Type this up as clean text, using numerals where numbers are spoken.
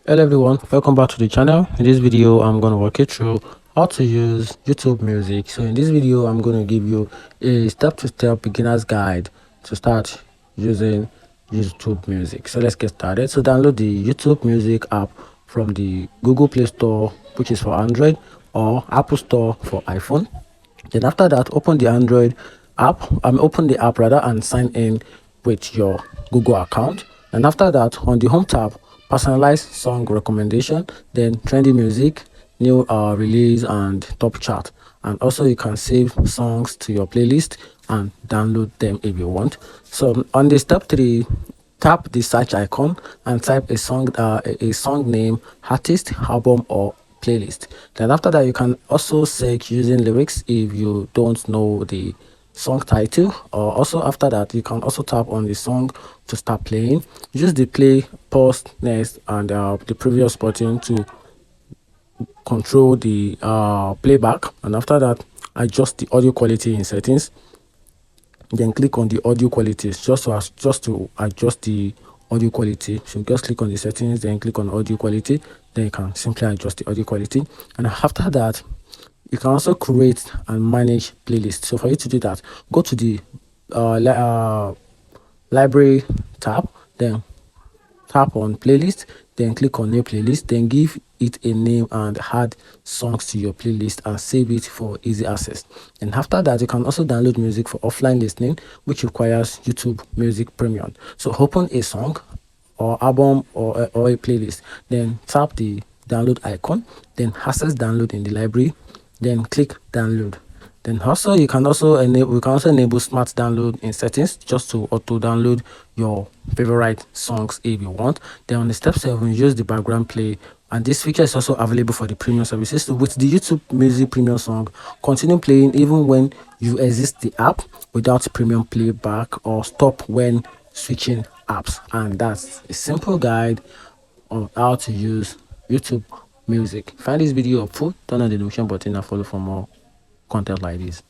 Hello everyone, welcome back to the channel. In this video I'm going to walk you through how to use YouTube Music. So in this video I'm going to give you a step-to-step beginner's guide to start using YouTube Music. So let's get started. So download the YouTube Music app from the Google Play Store, which is for Android, or Apple Store for iPhone. Then after that, open the app rather, and sign in with your Google account. And after that, on the home tab, personalize song recommendation, then trendy music, new release, and top chart. And also you can save songs to your playlist and download them if you want. So on the step 3, tap the search icon and type a song name, artist, album, or playlist. Then after that, you can also search using lyrics if you don't know the song title. Or also after that, you can also tap on the song to start playing. Use the play, pause, next, and the previous button to control the playback. And after that, adjust the audio quality in settings. Then click on the audio quality just to adjust the audio quality. So just click on the settings, then click on audio quality, then you can simply adjust the audio quality. And after that, you can also create and manage playlists. So for you to do that, go to the library tab, then tap on playlist, then click on new playlist, then give it a name and add songs to your playlist and save it for easy access. And after that, you can also download music for offline listening, which requires YouTube Music Premium. So open a song or album or a playlist, then tap the download icon, then access download in the library, then click download. Then also you can also enable smart download in settings just to auto download your favorite songs if you want. Then on the step 7, use the background play, and this feature is also available for the premium services. So with the YouTube Music Premium song, continue playing even when you exit the app without premium playback, or stop when switching apps. And that's a simple guide on how to use YouTube Music. Find this video helpful, turn on the notification button and follow for more content like this.